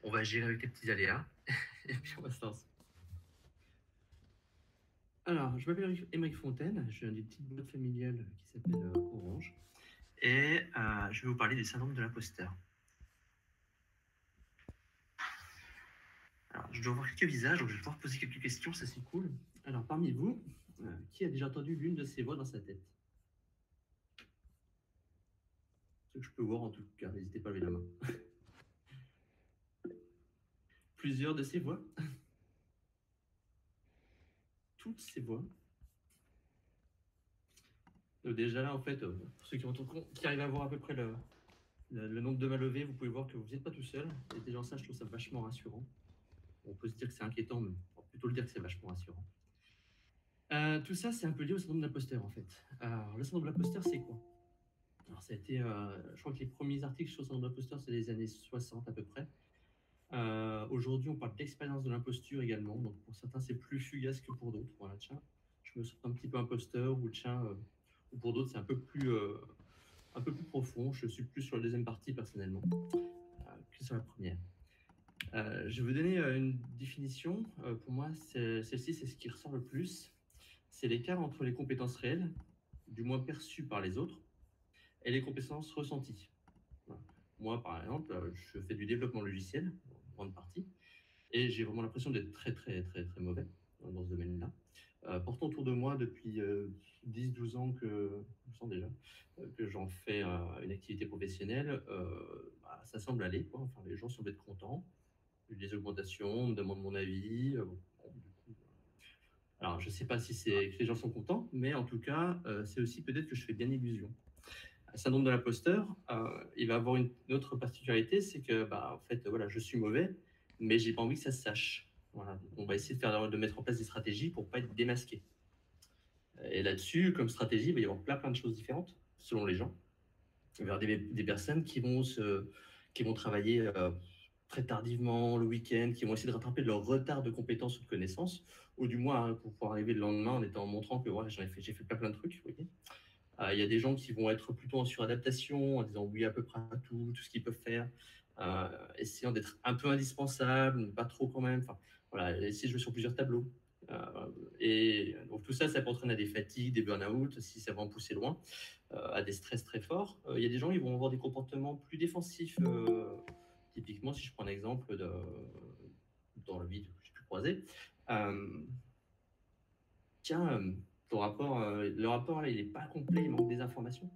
On va gérer avec les petits aléas et puis on va se lancer. Alors, je m'appelle Émeric Fontaine, je viens d'une petite boîte familiale qui s'appelle Orange et je vais vous parler du syndrome de l'imposteur. Alors, je dois voir quelques visages, donc je vais pouvoir poser quelques questions, ça c'est cool. Alors, parmi vous, qui a déjà entendu l'une de ces voix dans sa tête? Ce que je peux voir en tout cas, n'hésitez pas à lever la main. Plusieurs de ces voix? Toutes ces voix? Donc déjà là, en fait, pour ceux qui arrivent à voir à peu près le nombre de mains levées, vous pouvez voir que vous n'êtes pas tout seul. Et déjà ça, je trouve ça vachement rassurant. On peut se dire que c'est inquiétant, mais on va plutôt le dire que c'est vachement rassurant. Tout ça, c'est un peu lié au syndrome de l'imposteur, en fait. Alors, le syndrome de l'imposteur, c'est quoi? Alors, ça a été, je crois que les premiers articles sur le syndrome de l'imposteur, c'est les années 60 à peu près. Aujourd'hui, on parle d'expérience de l'imposture également. Donc, pour certains, c'est plus fugace que pour d'autres. Voilà, tiens, je me sens un petit peu imposteur, ou tiens, ou pour d'autres, c'est un peu plus profond. Je suis plus sur la deuxième partie personnellement que sur la première. Je vais vous donner une définition. Pour moi, celle-ci, c'est ce qui ressort le plus. C'est l'écart entre les compétences réelles, du moins perçues par les autres, et les compétences ressenties. Voilà. Moi, par exemple, je fais du développement logiciel, en grande partie, et j'ai vraiment l'impression d'être très, très, très, très mauvais dans ce domaine-là. Pourtant, autour de moi, depuis 10-12 ans, 12 ans déjà, que j'en fais une activité professionnelle, ça semble aller, quoi. Enfin, les gens semblent être contents. J'ai eu des augmentations, on me demande mon avis. Bon, du coup, alors, je ne sais pas si c'est que les gens sont contents, mais en tout cas, c'est aussi peut-être que je fais bien illusion. Le syndrome de l'imposteur, il va avoir une autre particularité, c'est que, en fait, voilà, je suis mauvais, mais j'ai pas envie que ça se sache. Voilà. On va essayer de mettre en place des stratégies pour pas être démasqué. Et là-dessus, comme stratégie, il va y avoir plein de choses différentes selon les gens. Il va y avoir des personnes qui vont travailler très tardivement le week-end, qui vont essayer de rattraper leur retard de compétences ou de connaissances, ou du moins pour pouvoir arriver le lendemain en montrant que voilà, j'ai fait plein de trucs. Vous voyez. Il y a des gens qui vont être plutôt en suradaptation, en disant oui à peu près à tout ce qu'ils peuvent faire, essayant d'être un peu indispensable, mais pas trop quand même. Enfin, voilà, essayer de jouer sur plusieurs tableaux. Et donc tout ça, ça peut entraîner à des fatigues, des burn-out, si ça va en pousser loin, à des stress très forts. Il y a des gens qui vont avoir des comportements plus défensifs. Typiquement, si je prends un exemple dans le vide que j'ai pu croiser, euh, tiens, le rapport là, il n'est pas complet, il manque des informations.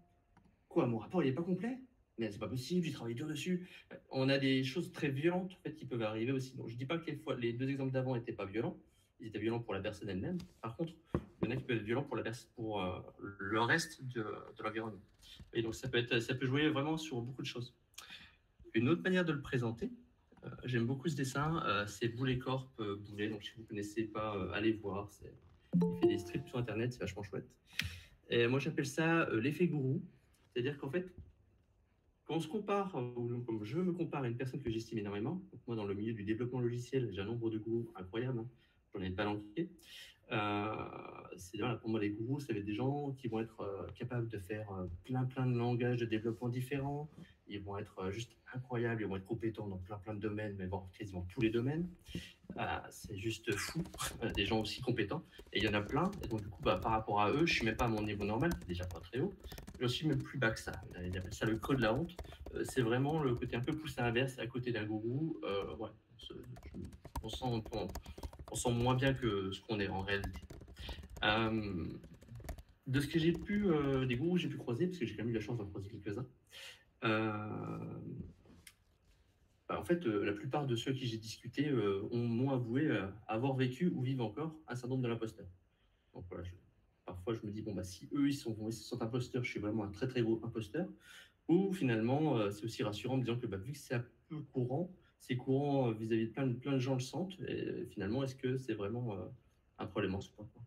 Quoi, mon rapport, il est pas complet? Mais c'est pas possible, j'ai travaillé dur dessus. On a des choses très violentes en fait, qui peuvent arriver aussi. Donc, je dis pas que les deux exemples d'avant n'étaient pas violents. Ils étaient violents pour la personne elle-même. Par contre, il y en a qui peuvent être violents pour le reste de l'environnement. Et donc, ça peut jouer vraiment sur beaucoup de choses. Une autre manière de le présenter, j'aime beaucoup ce dessin, c'est Boulet Corp Boulet. Donc, si vous ne connaissez pas, allez voir. Il fait des strips sur Internet, c'est vachement chouette. Et moi, j'appelle ça l'effet gourou. C'est-à-dire qu'en fait, quand on se compare, ou comme je me compare à une personne que j'estime énormément, donc moi dans le milieu du développement logiciel, j'ai un nombre de gourous incroyable, hein, j'en ai pas palanqué. Voilà, pour moi les gourous, ça va être des gens qui vont être capables de faire plein de langages de développement différents, ils vont être juste incroyables, ils vont être compétents dans plein de domaines, mais bon, quasiment tous les domaines. C'est juste fou, des gens aussi compétents. Et il y en a plein. Et donc, du coup, par rapport à eux, je suis même pas à mon niveau normal, déjà pas très haut. Je suis même plus bas que ça. Ils appellent ça le creux de la honte. C'est vraiment le côté un peu poussé à l'inverse, à côté d'un gourou. Ouais, on, sent, on sent moins bien que ce qu'on est en réalité. De ce que j'ai pu, des gourous que j'ai pu croiser, parce que j'ai quand même eu la chance d'en croiser quelques-uns, en fait, la plupart de ceux qui j'ai discuté m'ont avoué avoir vécu ou vivent encore un syndrome de l'imposteur. Donc voilà, parfois je me dis, bon, si eux ils se sentent imposteurs, je suis vraiment un très gros imposteur. Ou finalement, c'est aussi rassurant en me disant que vu que c'est un peu courant, c'est courant vis-à-vis de plein de gens le sentent, et finalement, est-ce que c'est vraiment un problème en soi, quoi.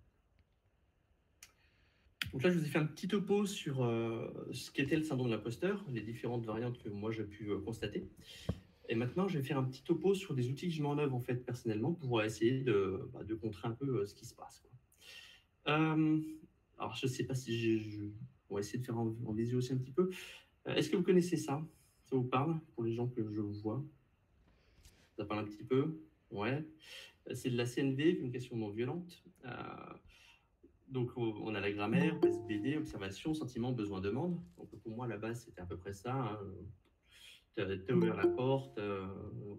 Donc là, je vous ai fait un petit topo sur ce qu'était le syndrome de l'imposteur, les différentes variantes que moi j'ai pu constater. Et maintenant, je vais faire un petit topo sur des outils que je mets en œuvre en fait personnellement pour essayer de contrer un peu ce qui se passe, quoi. Euh, alors, je ne sais pas si on va essayer de faire en visio aussi un petit peu. Est-ce que vous connaissez ça? Ça vous parle pour les gens que je vois? Ça parle un petit peu? Ouais. C'est de la CNV, communication non violente. Donc, on a la grammaire, SBD, observation, sentiment, besoin, demande. Donc, pour moi, à la base, c'était à peu près ça, hein. Tu as ouvert la porte,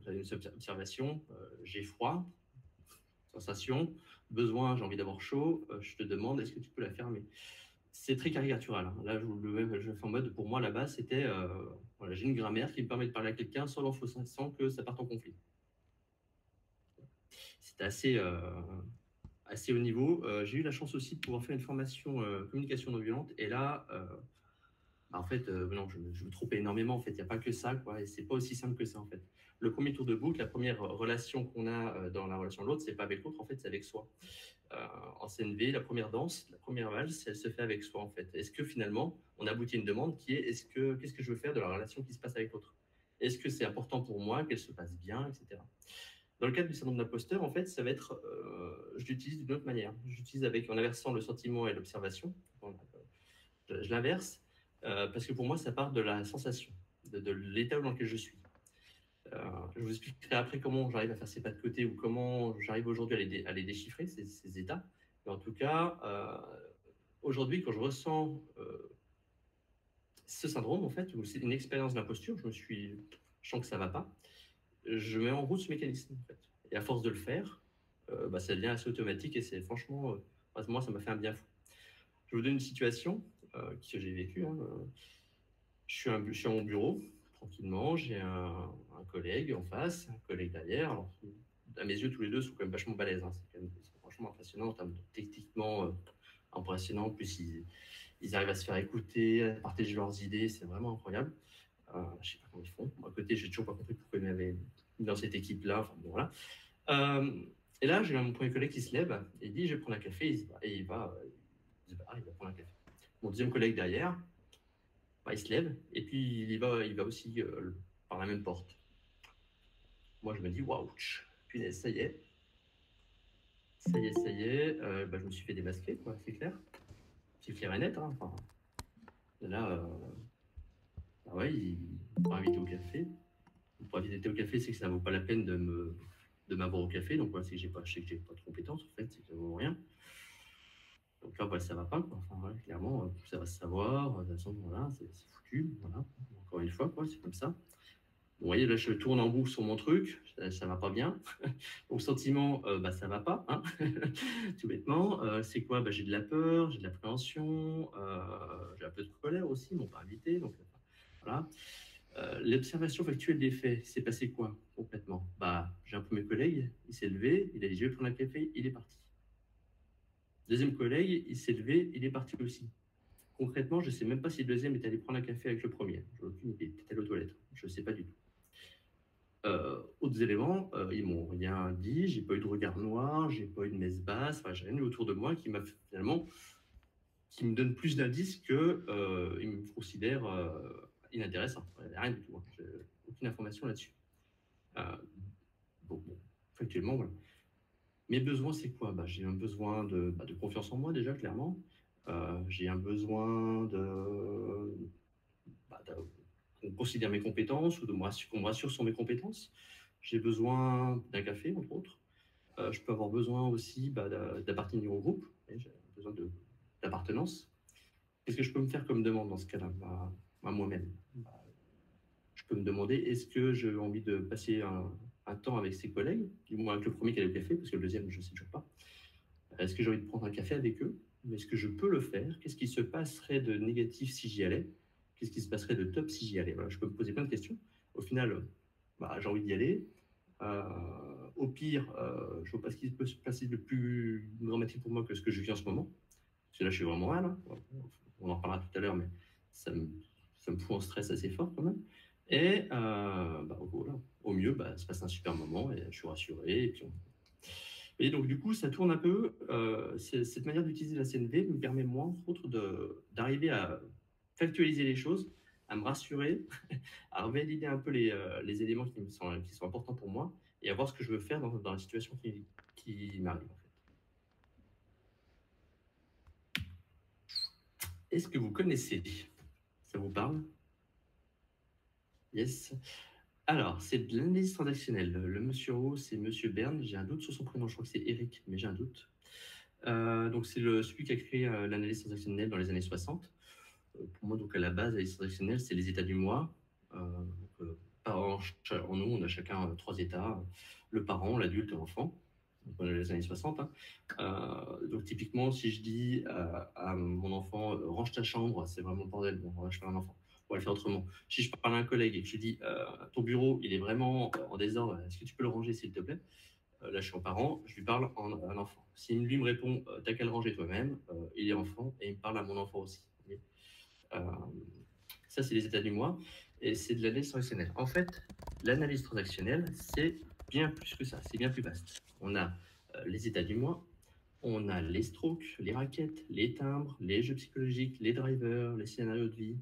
tu as une observation, j'ai froid, sensation, besoin, j'ai envie d'avoir chaud, je te demande, est-ce que tu peux la fermer? C'est très caricatural, hein. Là, je fais en mode, pour moi, la base, c'était, voilà, j'ai une grammaire qui me permet de parler à quelqu'un sans que ça parte en conflit. C'était assez haut niveau. J'ai eu la chance aussi de pouvoir faire une formation communication non violente. Et là, en fait, non, je me trompe énormément. En fait, il n'y a pas que ça, quoi. Et c'est pas aussi simple que ça, en fait. Le premier tour de boucle, la première relation qu'on a dans la relation de l'autre, c'est pas avec l'autre, en fait, c'est avec soi. Euh, En CNV, la première danse, la première valse, elle se fait avec soi, en fait. Est-ce que finalement, on aboutit à une demande qui est qu'est-ce que je veux faire de la relation qui se passe avec l'autre? Est-ce que c'est important pour moi qu'elle se passe bien, etc. Dans le cadre du syndrome d'imposteur, en fait, ça va être, je l'utilise d'une autre manière. J'utilise en inversant le sentiment et l'observation. Je l'inverse parce que pour moi, ça part de la sensation, de l'état dans lequel je suis. Je vous expliquerai après comment j'arrive à faire ces pas de côté ou comment j'arrive aujourd'hui à les déchiffrer, ces états. Mais en tout cas, aujourd'hui, quand je ressens ce syndrome, en fait, ou c'est une expérience d'imposture, je sens que ça ne va pas, je mets en route ce mécanisme, en fait. Et à force de le faire, ça devient assez automatique et c'est franchement, moi, ça m'a fait un bien fou. Je vous donne une situation que j'ai vécue, hein. Je suis à mon bureau, tranquillement, j'ai un collègue en face, un collègue derrière. Alors, à mes yeux, tous les deux sont quand même vachement balèzes, hein. C'est franchement impressionnant en termes de techniquement impressionnant. En plus, ils arrivent à se faire écouter, à partager leurs idées, c'est vraiment incroyable. Je ne sais pas comment ils font. Moi, à côté, j'ai toujours pas compris pourquoi ils m'avaient mis dans cette équipe-là. Enfin, bon, voilà. Et là, j'ai mon premier collègue qui se lève et il dit je vais prendre un café. Il va prendre un café. Mon deuxième collègue derrière, il se lève et puis il va aussi par la même porte. Moi, je me dis waouh, punaise, ça y est, je me suis fait démasquer, quoi, c'est clair. C'est clair et net, hein. Enfin, là, ouais, il m'a invité au café. Pour inviter au café, c'est que ça ne vaut pas la peine de m'avoir au café. Donc, voilà, c'est que je sais que j'ai pas de compétences, en fait, c'est que ça vaut rien. Donc là, ça va pas, quoi. Enfin, ouais, clairement, ça va se savoir. De toute façon, voilà, c'est foutu. Voilà. Encore une fois, quoi, c'est comme ça. Vous voyez, là, je tourne en boucle sur mon truc, ça va pas bien. Donc, sentiment, ça va pas, hein. Tout bêtement. C'est quoi? J'ai de la peur, j'ai de l'appréhension, j'ai un peu de colère aussi, ils m'ont pas invité. Donc, voilà. L'observation factuelle des faits, c'est passé quoi concrètement? J'ai un premier collègue, il s'est levé, il a dit je vais prendre un café, il est parti. Deuxième collègue, il s'est levé, il est parti aussi. Concrètement, je ne sais même pas si le deuxième est allé prendre un café avec le premier. Je n'ai aucune idée. Peut-être allé aux toilettes. Je ne sais pas du tout. Autres éléments, ils m'ont rien dit. J'ai pas eu de regard noir, j'ai pas eu de messe basse. Enfin, j'ai rien eu autour de moi qui me donne plus d'indices que ils me considèrent inintéressant. Rien du tout, hein. J'ai aucune information là-dessus. Euh, bon, factuellement, voilà. Mes besoins, c'est quoi? J'ai un besoin de confiance en moi, déjà, clairement. J'ai un besoin qu'on considère mes compétences ou qu'on me rassure sur mes compétences. J'ai besoin d'un café, entre autres. Je peux avoir besoin aussi d'appartenir au groupe. J'ai besoin d'appartenance. Qu'est-ce que je peux me faire comme demande dans ce cas-là? Moi-même. Je peux me demander, est-ce que j'ai envie de passer un temps avec ses collègues, du moins avec le premier qui allait au café, parce que le deuxième, je ne sais toujours pas. Est-ce que j'ai envie de prendre un café avec eux? Est-ce que je peux le faire? Qu'est-ce qui se passerait de négatif si j'y allais? Qu'est-ce qui se passerait de top si j'y allais? Voilà, je peux me poser plein de questions. Au final, j'ai envie d'y aller. Au pire, je ne vois pas ce qui peut se passer de plus dramatique pour moi que ce que je vis en ce moment. Parce que là, je suis vraiment mal, hein. On en reparlera tout à l'heure, mais ça me, ça me fout en stress assez fort quand même. Et voilà, au mieux, se passe un super moment et je suis rassuré. Et donc, du coup, ça tourne un peu. Cette manière d'utiliser la CNV me permet, moi, entre autres, d'arriver à factualiser les choses, à me rassurer, à valider un peu les éléments qui sont importants pour moi et à voir ce que je veux faire dans la situation qui m'arrive, en fait. Est-ce que vous connaissez? Ça vous parle? Yes. Alors, c'est de l'analyse transactionnelle. Le monsieur Roux, c'est monsieur Bern. J'ai un doute sur son prénom. Je crois que c'est Eric, mais j'ai un doute. Donc, c'est celui qui a créé l'analyse transactionnelle dans les années 60. Pour moi, donc, à la base, l'analyse transactionnelle, c'est les états du mois. En nous, on a chacun trois états, le parent, l'adulte et l'enfant. Donc, on est dans les années 60. Hein. Donc, typiquement, si je dis à mon enfant, range ta chambre, c'est vraiment le bordel. Bon, je vais faire un enfant. On va le faire autrement. Si je parle à un collègue et que je lui dis, ton bureau, il est vraiment en désordre, est-ce que tu peux le ranger, s'il te plaît? Là, je suis en parent, je lui parle en enfant. Si lui me répond, t'as qu'à le ranger toi-même, il est enfant et il me parle à mon enfant aussi. Euh, Ça, c'est les états du mois et c'est de l'analyse transactionnelle. En fait, l'analyse transactionnelle, c'est bien plus que ça, c'est bien plus vaste. On a les états du mois, on a les strokes, les raquettes, les timbres, les jeux psychologiques, les drivers, les scénarios de vie.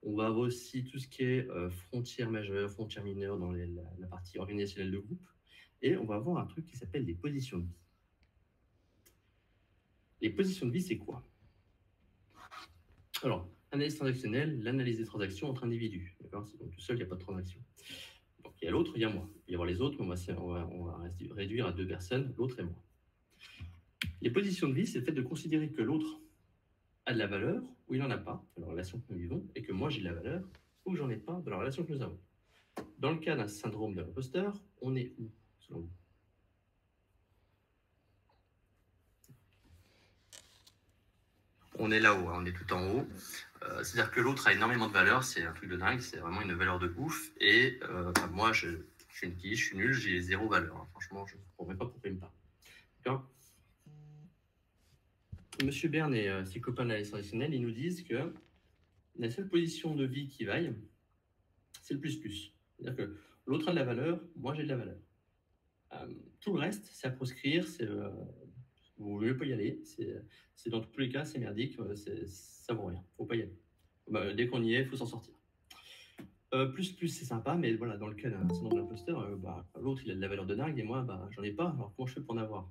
On va avoir aussi tout ce qui est frontières majeures, frontières mineures dans la partie organisationnelle de groupe. Et on va avoir un truc qui s'appelle les positions de vie. Les positions de vie, c'est quoi? Alors, analyse transactionnelle, l'analyse des transactions entre individus. D'accord? C'est donc tout seul, il n'y a pas de transaction. Donc, il y a l'autre, il y a moi. Il peut y avoir les autres, mais on va réduire à deux personnes, l'autre et moi. Les positions de vie, c'est le fait de considérer que l'autre a de la valeur ou il n'en a pas dans la relation que nous vivons, et que moi j'ai de la valeur ou j'en ai pas dans la relation que nous avons. Dans le cas d'un syndrome de l'imposteur, on est où, selon vous? On est là-haut, hein, on est tout en haut. C'est-à-dire que l'autre a énormément de valeur, c'est un truc de dingue, c'est vraiment une valeur de ouf. Et moi, je suis une quiche, je suis nul, j'ai zéro valeur. Hein. Franchement, je ne comprends pas pourquoi il me parle. D'accord? Monsieur Bern et ses copains de l'analyse traditionnelle, ils nous disent que la seule position de vie qui vaille, c'est le plus-plus. C'est-à-dire que l'autre a de la valeur, moi j'ai de la valeur. Tout le reste, c'est à proscrire, vous ne voulez pas y aller, c'est dans tous les cas, c'est merdique, ça vaut rien, faut pas y aller. Dès qu'on y est, il faut s'en sortir. Plus, c'est sympa, mais voilà, dans le cas d'un syndrome de l'imposteur, l'autre, il a de la valeur de dingue et moi, j'en ai pas, alors comment je fais pour en avoir?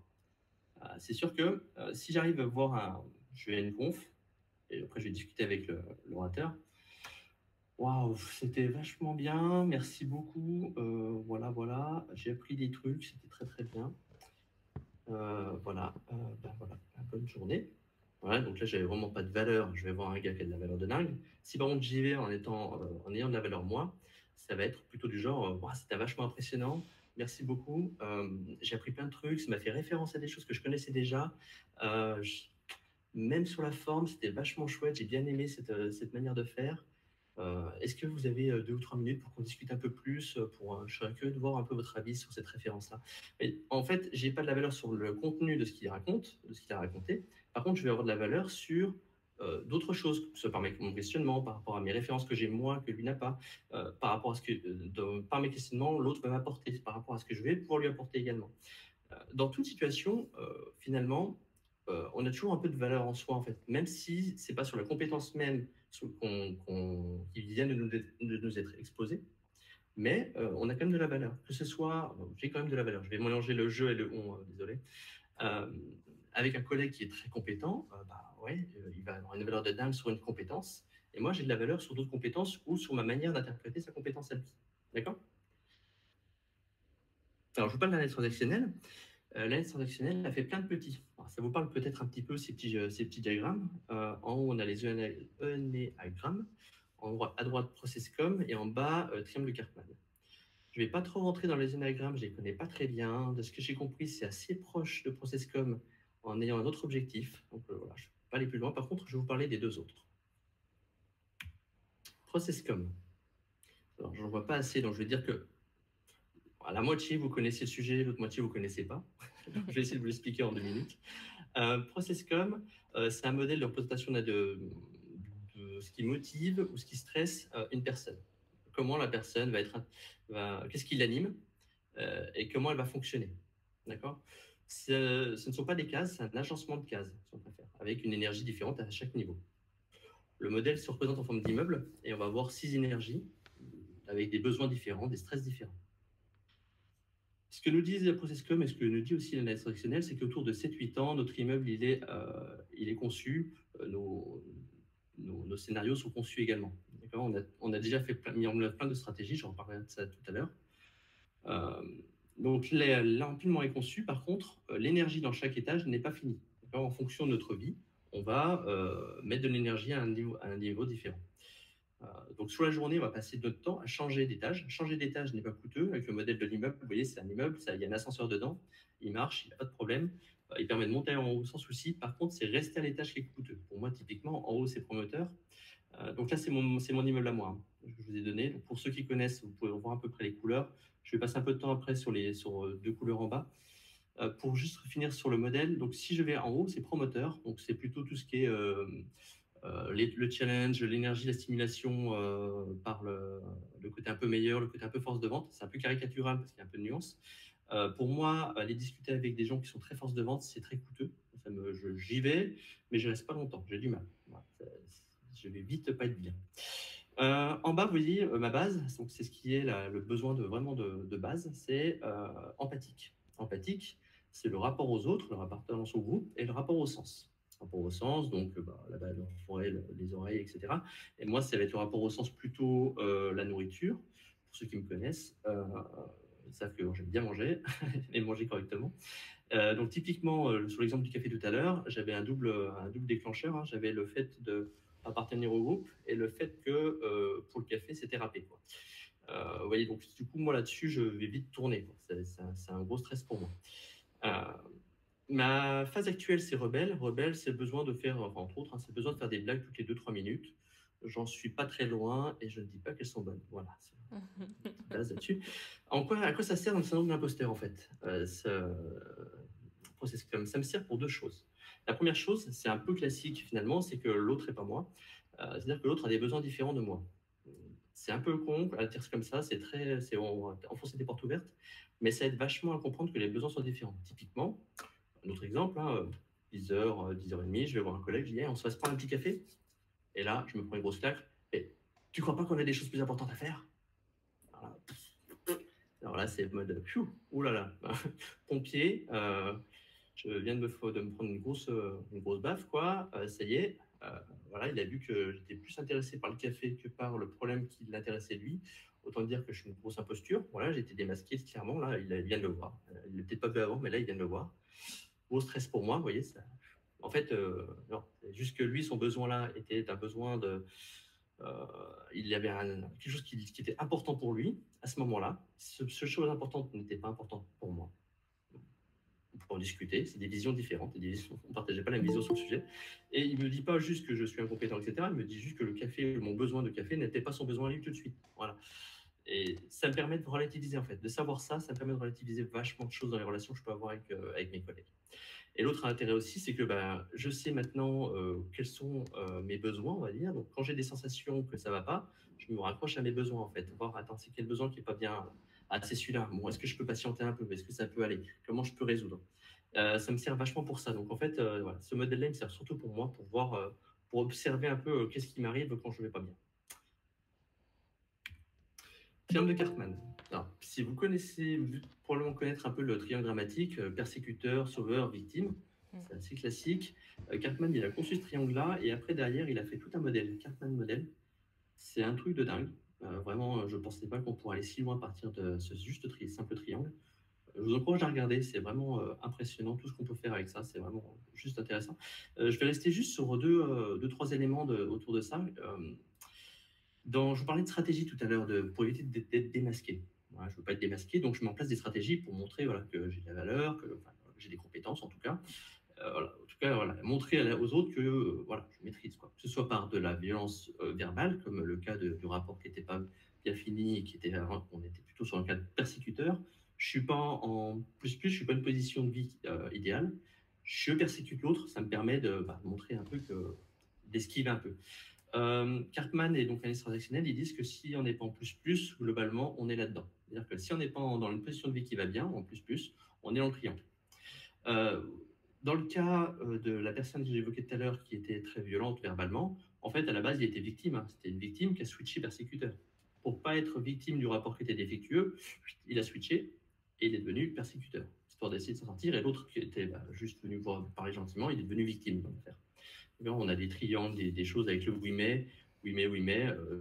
C'est sûr que si j'arrive à voir je vais à une conf, et après je vais discuter avec l'orateur. Waouh, c'était vachement bien, merci beaucoup. Voilà, j'ai appris des trucs, c'était très très bien. Voilà, voilà, bonne journée. Ouais, donc là, j'avais vraiment pas de valeur. Je vais voir un gars qui a de la valeur de dingue. Si par contre j'y vais en ayant de la valeur moi, ça va être plutôt du genre, c'était vachement impressionnant. Merci beaucoup. J'ai appris plein de trucs. Ça m'a fait référence à des choses que je connaissais déjà. Euh, je- Même sur la forme, c'était vachement chouette. J'ai bien aimé cette manière de faire. Est-ce que vous avez 2 ou 3 minutes pour qu'on discute un peu plus je serais curieux de voir un peu votre avis sur cette référence-là. Mais en fait, j'ai pas de la valeur sur le contenu de ce qu'il raconte, de ce qu'il a raconté. Par contre, je vais avoir de la valeur sur d'autres choses, que ce soit par mon questionnement, par rapport à mes références que j'ai moi, que lui n'a pas, par rapport à ce que, par mes questionnements, l'autre va m'apporter, par rapport à ce que je vais pouvoir lui apporter également. Dans toute situation, finalement, on a toujours un peu de valeur en soi, en fait, même si c'est pas sur la compétence même qui vient de nous être exposée, mais on a quand même de la valeur. Que ce soit, j'ai quand même de la valeur. Je vais mélanger le je et le on, désolé. Euh, Avec un collègue qui est très compétent, ouais, il va avoir une valeur de dingue sur une compétence, et moi j'ai de la valeur sur d'autres compétences ou sur ma manière d'interpréter sa compétence à lui. D'accord? Alors, je vous parle d'analyse transactionnelle. L'analyse transactionnelle, elle fait plein de petits. Alors, ça vous parle peut-être un petit peu ces petits diagrammes. En haut, on a les ENéagrammes. En haut, à droite, ProcessCom. Et en bas, triangle de Karpman. Je ne vais pas trop rentrer dans les énagrammes, je ne les connais pas très bien. De ce que j'ai compris, c'est assez proche de ProcessCom en ayant un autre objectif. Donc voilà, je ne vais pas aller plus loin. Par contre, je vais vous parler des deux autres. ProcessCom. Alors, je n'en vois pas assez, donc je vais dire que à la moitié, vous connaissez le sujet, l'autre moitié, vous ne connaissez pas. Je vais essayer de vous l'expliquer en 2 minutes. ProcessCom, c'est un modèle de représentation de ce qui motive ou ce qui stresse une personne. Comment la personne qu'est-ce qui l'anime et comment elle va fonctionner. D'accord? Ce ne sont pas des cases, c'est un agencement de cases, si on préfère, avec une énergie différente à chaque niveau. Le modèle se représente en forme d'immeuble et on va avoir 6 énergies avec des besoins différents, des stress différents. Ce que nous disent la ProcessCom et ce que nous dit aussi l'analyse transactionnelle, c'est qu'autour de 7-8 ans, notre immeuble il est conçu, nos scénarios sont conçus également. On a déjà mis en place plein de stratégies, j'en reparlerai de ça tout à l'heure. Donc l'empilement est conçu, par contre, l'énergie dans chaque étage n'est pas finie. En fonction de notre vie, on va mettre de l'énergie à un niveau différent. Donc sur la journée, on va passer notre temps à changer d'étage. Changer d'étage n'est pas coûteux. Avec le modèle de l'immeuble, vous voyez, c'est un immeuble, il y a un ascenseur dedans, il marche, il n'y a pas de problème. Il permet de monter en haut sans souci. Par contre, c'est rester à l'étage qui est coûteux. Pour moi, typiquement, en haut, c'est promoteur. Donc là, c'est mon immeuble à moi, hein, que je vous ai donné. Donc, pour ceux qui connaissent, vous pouvez voir à peu près les couleurs. Je vais passer un peu de temps après sur deux couleurs en bas. Pour juste finir sur le modèle, donc si je vais en haut, c'est promoteur. Donc c'est plutôt tout ce qui est le challenge, l'énergie, la stimulation par le côté un peu meilleur, le côté un peu force de vente. C'est un peu caricatural parce qu'il y a un peu de nuance. Pour moi, aller discuter avec des gens qui sont très force de vente, c'est très coûteux. J'y vais, mais je reste pas longtemps. J'ai du mal. Voilà, je vais vite pas être bien. En bas, vous voyez ma base. Donc c'est ce qui est le besoin vraiment de base, c'est empathique. Empathique, c'est le rapport aux autres, le rapport au groupe et le rapport au sens. Rapport au sens, donc la base, le forêt, les oreilles, etc. Et moi, ça va être le rapport au sens plutôt la nourriture. Pour ceux qui me connaissent, ils savent que j'aime bien manger et manger correctement. Donc typiquement, sur l'exemple du café tout à l'heure, j'avais un double déclencheur. Hein. J'avais le fait de appartenir au groupe et le fait que pour le café, c'était râpé. Quoi. Vous voyez, donc du coup, moi là-dessus, je vais vite tourner. C'est un gros stress pour moi. Ma phase actuelle, c'est rebelle. Rebelle, c'est le besoin de faire, enfin, entre autres, hein, c'est le besoin de faire des blagues toutes les 2-3 minutes. J'en suis pas très loin et je ne dis pas qu'elles sont bonnes. Voilà, c'est une base là-dessus. À quoi ça sert dans le syndrome de l'imposteur, en fait ça me sert pour deux choses. La première chose, c'est un peu classique finalement, c'est que l'autre n'est pas moi. C'est-à-dire que l'autre a des besoins différents de moi. C'est un peu con à dire comme ça, c'est enfoncer des portes ouvertes, mais ça aide vachement à comprendre que les besoins sont différents. Typiquement, un autre exemple, hein, 10h, 10h30, je vais voir un collègue, je dis hey, on se fasse prendre un petit café. Et là, je me prends une grosse claque. Et tu crois pas qu'on a des choses plus importantes à faire? Voilà. Alors là, c'est mode ouh là là, pompier. Je viens de me prendre une grosse baffe, quoi. Ça y est, voilà, il a vu que j'étais plus intéressé par le café que par le problème qui l'intéressait lui. Autant dire que je suis une grosse imposture. Voilà, j'ai été démasqué clairement. Là, il vient de le voir. Il ne peut-être pas vu avant, mais là, il vient de le voir. Gros stress pour moi, vous voyez. Ça... En fait, non, c'est juste que lui, son besoin-là était un besoin de. Il y avait quelque chose qui était important pour lui à ce moment-là. Ce chose importante n'était pas importante pour moi. On peut en discuter, c'est des visions différentes, on ne partageait pas la même vision sur le sujet. Et il ne me dit pas juste que je suis incompétent, etc. Il me dit juste que le café, mon besoin de café n'était pas son besoin à lui tout de suite. Voilà. Et ça me permet de relativiser, en fait. De savoir ça, ça me permet de relativiser vachement de choses dans les relations que je peux avoir avec mes collègues. Et l'autre intérêt aussi, c'est que je sais maintenant quels sont mes besoins, on va dire. Donc, quand j'ai des sensations que ça ne va pas, je me raccroche à mes besoins, en fait. Voir, attends, c'est quel besoin qui n'est pas bien. Ah, c'est celui-là. Bon, est-ce que je peux patienter un peu? Est-ce que ça peut aller? Comment je peux résoudre? Ça me sert vachement pour ça. Donc, en fait, voilà, ce modèle-là, il me sert surtout pour moi, pour voir, pour observer un peu qu'est-ce qui m'arrive quand je ne vais pas bien. Triangle de Cartman. Alors, si vous connaissez, vous devez probablement connaître un peu le triangle dramatique, persécuteur, sauveur, victime. C'est assez classique. Cartman, il a conçu ce triangle-là et après, derrière, il a fait tout un modèle, Cartman modèle. C'est un truc de dingue. Vraiment, je ne pensais pas qu'on pourrait aller si loin à partir de ce simple triangle. Je vous encourage à regarder, c'est vraiment impressionnant tout ce qu'on peut faire avec ça, c'est vraiment juste intéressant. Je vais rester juste sur deux, trois éléments autour de ça. Je vous parlais de stratégie tout à l'heure pour éviter d'être démasqué. Voilà, je ne veux pas être démasqué, donc je mets en place des stratégies pour montrer voilà, que j'ai de la valeur, que j'ai des compétences en tout cas. Voilà, en tout cas, voilà, montrer aux autres que voilà, je maîtrise. Quoi. Que ce soit par de la violence verbale, comme le cas du rapport qui n'était pas bien fini et on était plutôt sur un cas de persécuteur. Je suis pas en plus, je suis pas une position de vie idéale. Je persécute l'autre, ça me permet de montrer un peu d'esquiver un peu. Cartman et donc l'analyse transactionnelle, ils disent que si on n'est pas en plus, globalement, on est là-dedans. C'est-à-dire que si on n'est pas dans une position de vie qui va bien, en plus, on est dans le triangle. Dans le cas de la personne que j'ai évoquée tout à l'heure qui était très violente verbalement, en fait, à la base, il était victime. Hein. C'était une victime qui a switché persécuteur. Pour ne pas être victime du rapport qui était défectueux, il a switché et il est devenu persécuteur, histoire d'essayer de s'en sortir. Et l'autre qui était juste venu voir parler gentiment, il est devenu victime dans l'affaire. On a des triangles, des choses avec le oui mais,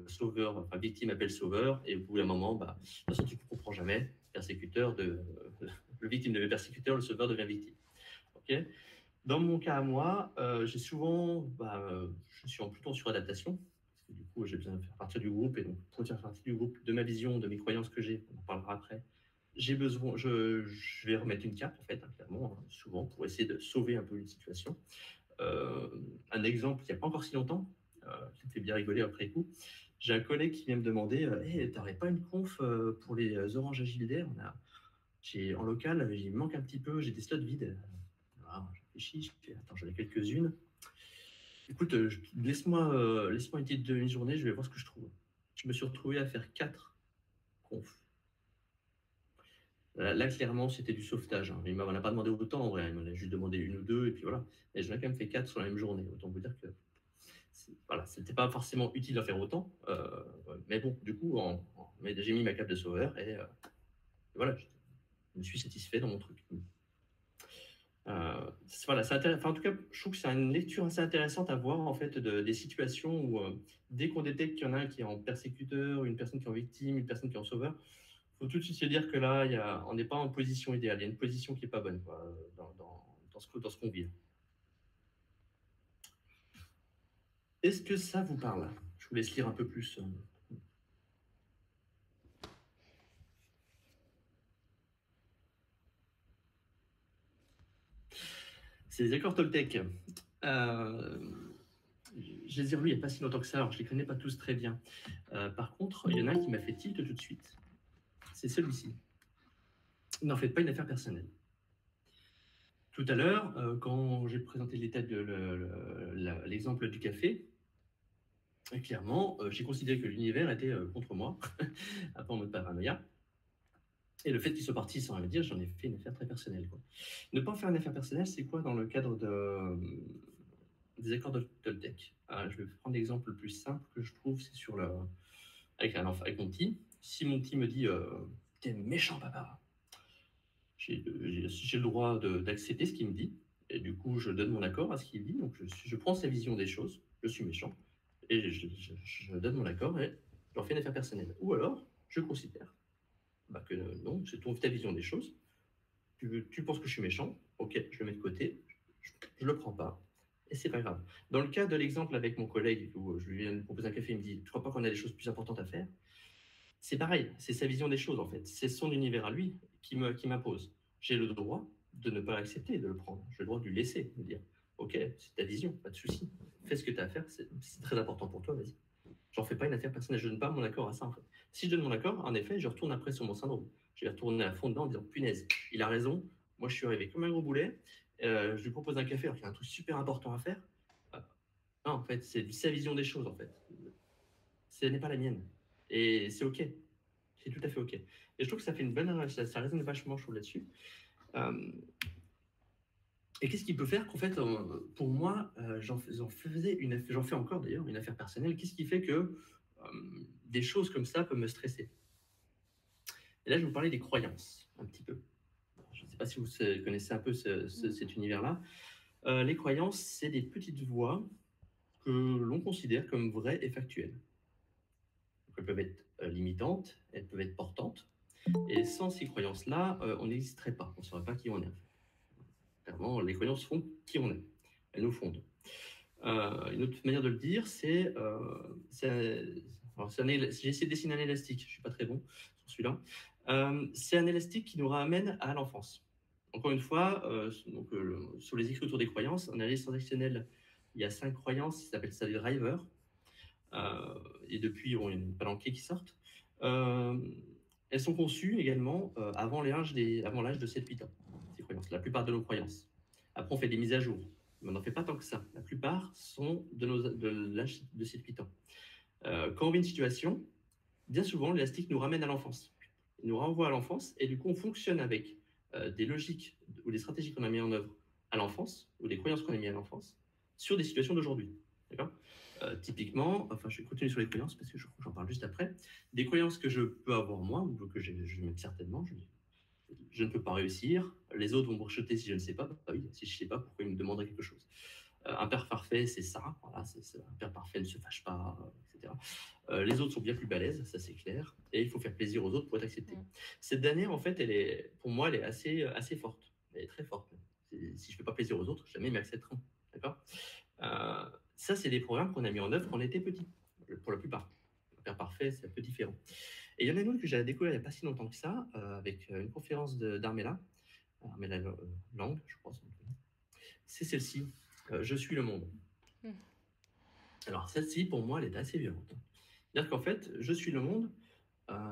sauveur, enfin victime appelle sauveur, et au bout d'un moment, de toute façon, tu ne comprends jamais, persécuteur le victime devient persécuteur, le sauveur devient victime. Ok. Dans mon cas à moi, j'ai souvent, je suis plutôt en suradaptation, parce que du coup, j'ai besoin de faire partie du groupe, et donc pour faire partie du groupe, de ma vision, de mes croyances que j'ai, on en parlera après, j'ai besoin, je vais remettre une carte, en fait, hein, clairement, hein, souvent, pour essayer de sauver un peu une situation. Euh, un exemple, il n'y a pas encore si longtemps, qui me fait bien rigoler après coup, j'ai un collègue qui vient me demander hey, t'aurais pas une conf pour les oranges à Gilder en local, il me manque un petit peu, j'ai des slots vides. Alors, je réfléchis, je fais, attends, j'en ai quelques-unes. Écoute, laisse-moi une petite demi-journée, je vais voir ce que je trouve. Je me suis retrouvé à faire 4 confs. Là, clairement, c'était du sauvetage, hein. Il ne m'en a pas demandé autant en vrai, il m'en a juste demandé une ou deux, et puis voilà. Et j'en ai quand même fait 4 sur la même journée. Autant vous dire que voilà, c'était pas forcément utile d'en faire autant. Mais bon, du coup, j'ai mis ma cape de sauveur et voilà, je me suis satisfait dans mon truc. Voilà, enfin, en tout cas, je trouve que c'est une lecture assez intéressante à voir en fait des situations où dès qu'on détecte qu'il y en a un qui est en persécuteur, une personne qui est en victime, une personne qui est en sauveur, il faut tout de suite se dire que là, on n'est pas en position idéale, il y a une position qui n'est pas bonne quoi, dans ce qu'on vit. Est-ce que ça vous parle? Je vous laisse lire un peu plus. C'est les accords Toltec. Je les ai relus il n'y a pas si longtemps que ça, alors je ne les connais pas tous très bien. Par contre, il y en a un qui m'a fait tilt tout de suite. C'est celui-ci. N'en faites pas une affaire personnelle. Tout à l'heure, quand j'ai présenté l'exemple du café, clairement, j'ai considéré que l'univers était contre moi, un peu en mode paranoïa. Et le fait qu'il soit parti sans rien dire, j'en ai fait une affaire très personnelle, quoi. Ne pas en faire une affaire personnelle, c'est quoi dans le cadre des accords de Toltec? Je vais prendre l'exemple le plus simple que je trouve, c'est avec mon petit. Si mon petit me dit t'es méchant, papa, j'ai le droit d'accepter ce qu'il me dit. Et du coup, je donne mon accord à ce qu'il dit. Donc, je prends sa vision des choses. Je suis méchant. Et je donne mon accord et j'en fais une affaire personnelle. Ou alors, je considère que non, c'est ta vision des choses. Tu penses que je suis méchant. Ok, je le mets de côté. Je le prends pas. Et c'est pas grave. Dans le cas de l'exemple avec mon collègue où je lui viens de proposer un café, il me dit tu crois pas qu'on a des choses plus importantes à faire? C'est pareil, c'est sa vision des choses en fait. C'est son univers à lui qui m'impose. J'ai le droit de ne pas l'accepter, de le prendre. J'ai le droit de lui laisser, de dire ok, c'est ta vision, pas de souci. Fais ce que tu as à faire, c'est très important pour toi, vas-y. J'en fais pas une affaire personnelle, je donne pas mon accord à ça en fait. Si je donne mon accord, en effet, je retourne après sur mon syndrome. Je vais retourner à fond dedans en disant punaise, il a raison, moi je suis arrivé comme un gros boulet, je lui propose un café alors qu'il y a un truc super important à faire. Non, en fait, c'est sa vision des choses en fait. Ce n'est pas la mienne. Et c'est ok. C'est tout à fait ok. Et je trouve que ça fait une bonne, ça résonne vachement, je trouve, là-dessus. Et qu'est-ce qui peut faire qu'en fait, pour moi, j'en fais encore d'ailleurs une affaire personnelle. Qu'est-ce qui fait que des choses comme ça peuvent me stresser? Et là, je vais vous parler des croyances, un petit peu. Je ne sais pas si vous connaissez un peu cet univers-là. Les croyances, c'est des petites voix que l'on considère comme vraies et factuelles. Donc, elles peuvent être limitantes, elles peuvent être portantes. Et sans ces croyances-là, on n'existerait pas. On ne saurait pas qui on est. Clairement, les croyances font qui on est. Elles nous fondent. Une autre manière de le dire, c'est j'ai essayé de dessiner un élastique. Je ne suis pas très bon sur celui-là. C'est un élastique qui nous ramène à l'enfance. Encore une fois, sur les écrits autour des croyances, en analyse transactionnelle, il y a 5 croyances, ça s'appelle ça des drivers. Et depuis, il y a une palanquée qui sortent. Elles sont conçues également avant l'âge de 7-8 ans, ces croyances, la plupart de nos croyances. Après, on fait des mises à jour, mais on n'en fait pas tant que ça. La plupart sont de l'âge de 7-8 ans. Quand on vit une situation, bien souvent, l'élastique nous ramène à l'enfance. Il nous renvoie à l'enfance, et du coup, on fonctionne avec des logiques ou des stratégies qu'on a mis en œuvre à l'enfance, ou des croyances qu'on a mis à l'enfance, sur des situations d'aujourd'hui. D'accord? Typiquement, enfin, je vais continuer sur les croyances parce que j'en parle juste après. Des croyances que je peux avoir moi, ou que je même certainement, je ne peux pas réussir, les autres vont me rejeter si je ne sais pas. Bah oui, si je ne sais pas, pourquoi ils me demanderaient quelque chose? Un père parfait, c'est ça. Voilà, un père parfait ne se fâche pas, etc. Les autres sont bien plus balèzes, ça c'est clair. Et il faut faire plaisir aux autres pour être accepté. Mmh. Cette dernière, en fait, pour moi, elle est assez forte. Elle est très forte. Si je ne fais pas plaisir aux autres, jamais ils m'accepteront. D'accord. Ça, c'est des programmes qu'on a mis en œuvre quand on était petit, pour la plupart. Le père parfait, c'est un peu différent. Et il y en a une autre que j'ai découvert il n'y a pas si longtemps que ça, avec une conférence d'Armella, Armella Lang, je crois. C'est celle-ci, Je suis le monde. Mmh. Alors celle-ci, pour moi, elle est assez violente. C'est-à-dire qu'en fait, je suis le monde,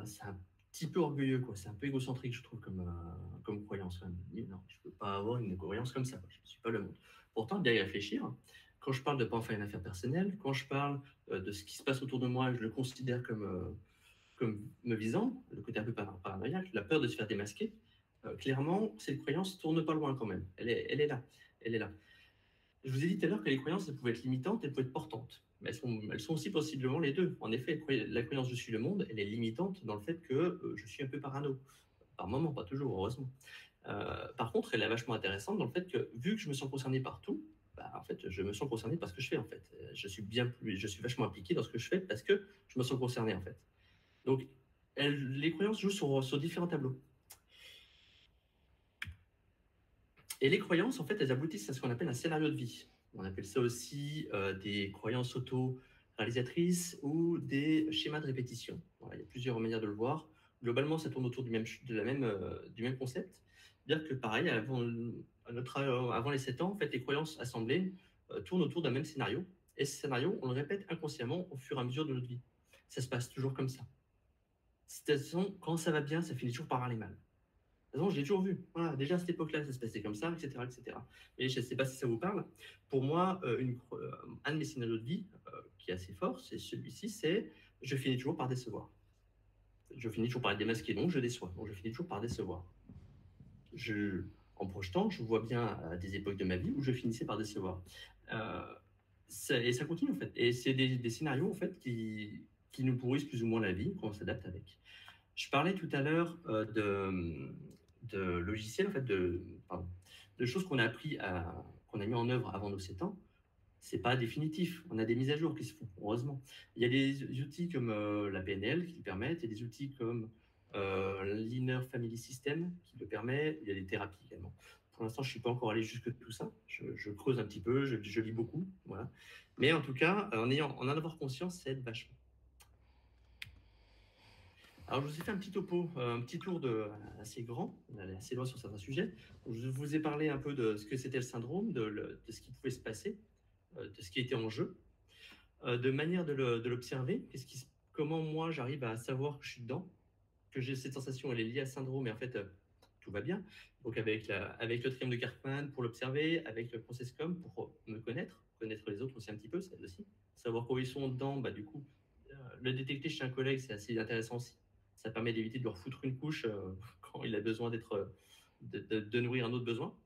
c'est un petit peu orgueilleux, quoi. C'est un peu égocentrique, je trouve, comme croyance. Quand même. Non, je ne peux pas avoir une croyance comme ça. Quoi. Je ne suis pas le monde. Pourtant, bien y réfléchir. Quand je parle de ne pas en faire une affaire personnelle, quand je parle de ce qui se passe autour de moi, je le considère comme me visant, le côté un peu paranoïaque, la peur de se faire démasquer. Clairement, cette croyance tourne pas loin quand même. Elle est là. Elle est là. Je vous ai dit tout à l'heure que les croyances, elles pouvaient être limitantes, elles pouvaient être portantes. Mais elles sont aussi possiblement les deux. En effet, la croyance je suis le monde, elle est limitante dans le fait que je suis un peu parano. Par moment, pas toujours, heureusement. Par contre, elle est vachement intéressante dans le fait que, vu que je me sens concerné par tout, bah, en fait, je me sens concerné par ce que je fais, en fait. Je suis vachement impliqué dans ce que je fais parce que je me sens concerné, en fait. Donc, les croyances jouent sur différents tableaux. Et les croyances, en fait, elles aboutissent à ce qu'on appelle un scénario de vie. On appelle ça aussi des croyances auto-réalisatrices ou des schémas de répétition. Voilà, il y a plusieurs manières de le voir. Globalement, ça tourne autour du même concept. C'est-à-dire que pareil, avant les 7 ans, en fait, les croyances assemblées tournent autour d'un même scénario. Et ce scénario, on le répète inconsciemment au fur et à mesure de notre vie. Ça se passe toujours comme ça. De toute façon, quand ça va bien, ça finit toujours par aller mal. De toute façon, je l'ai toujours vu. Voilà, déjà à cette époque-là, ça se passait comme ça, etc. etc. Et je ne sais pas si ça vous parle. Pour moi, un de mes scénarios de vie qui est assez fort, c'est celui-ci, c'est je finis toujours par décevoir. Je finis toujours par être démasqué, donc je déçois. Donc je finis toujours par décevoir. En projetant, je vois bien à des époques de ma vie où je finissais par décevoir. Euh, et ça continue en fait. Et c'est des scénarios en fait qui nous pourrissent plus ou moins la vie quand on s'adapte avec. Je parlais tout à l'heure de logiciels, en fait, pardon, de choses qu'on a qu'on a mis en œuvre avant nos 7 ans. C'est pas définitif. On a des mises à jour qui se font, heureusement. Il y a des outils comme la PNL qui le permettent, il y a des outils comme l'Inner Family System qui le permet, il y a des thérapies également. Pour l'instant, je ne suis pas encore allé jusque tout ça. Je creuse un petit peu, je lis beaucoup. Voilà. Mais en tout cas, en avoir conscience, ça aide vachement. Alors, je vous ai fait un petit topo, un petit tour assez grand, on allait assez loin sur certains sujets. Je vous ai parlé un peu de ce que c'était le syndrome, de ce qui pouvait se passer, de ce qui était en jeu, de manière de l'observer, comment moi j'arrive à savoir que je suis dedans, que j'ai cette sensation, elle est liée à syndrome, et en fait, tout va bien. Donc, avec le triangle de Karpman pour l'observer, avec le process com pour me connaître les autres aussi un petit peu, ça aide aussi. Savoir quoi ils sont dedans, bah, du coup, le détecter chez un collègue, c'est assez intéressant aussi. Ça permet d'éviter de leur foutre une couche quand il a besoin de nourrir un autre besoin.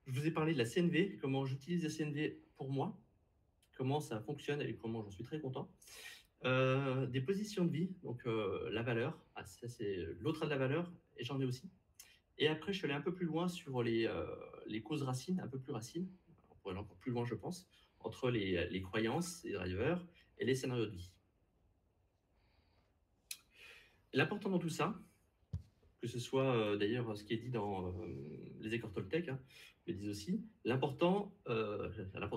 Je vous ai parlé de la CNV, comment j'utilise la CNV pour moi, comment ça fonctionne et comment j'en suis très content. Des positions de vie, donc la valeur, ça c'est l'autre de la valeur, et j'en ai aussi. Et après, je suis allé un peu plus loin sur les causes racines, un peu plus racines, on pourrait aller encore plus loin, je pense, entre les croyances, les drivers et les scénarios de vie. L'important dans tout ça, que ce soit d'ailleurs ce qui est dit dans les écarts Toltec, hein, le disent aussi, l'important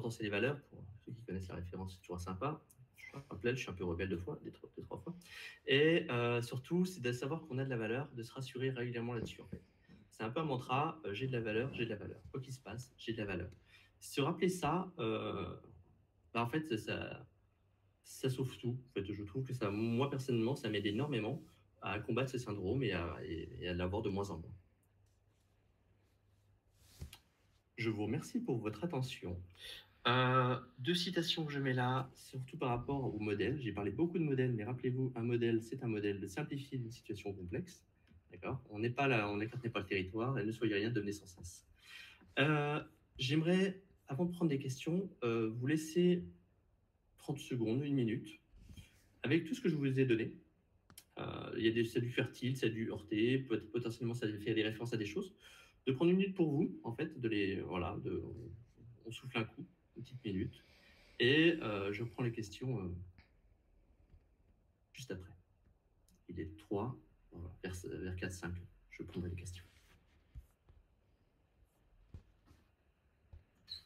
c'est les valeurs, pour ceux qui connaissent la référence, c'est toujours sympa. Je rappelle, je suis un peu rebelle deux, trois fois. Et surtout, c'est de savoir qu'on a de la valeur, de se rassurer régulièrement là-dessus. En fait. C'est un peu un mantra, j'ai de la valeur, j'ai de la valeur. Quoi qu'il se passe, j'ai de la valeur. Se rappeler ça, bah, en fait, ça sauve tout. En fait, je trouve que ça, moi personnellement, ça m'aide énormément à combattre ce syndrome et à l'avoir de moins en moins. Je vous remercie pour votre attention. Deux citations que je mets là, surtout par rapport au modèle. J'ai parlé beaucoup de modèles, mais rappelez-vous, un modèle, c'est un modèle de simplifier une situation complexe. D'accord. On n'est pas là, on n'écarte pas le territoire, et ne soyez rien, devenez sans cesse. J'aimerais, avant de prendre des questions, vous laisser 30 secondes, une minute, avec tout ce que je vous ai donné. Ça a dû faire tilt, ça a dû heurter, potentiellement ça a fait des références à des choses. De prendre une minute pour vous, en fait, on souffle un coup, une petite minute. Et je prends les questions juste après. Il est 3, vers 4-5, je prendrai les questions.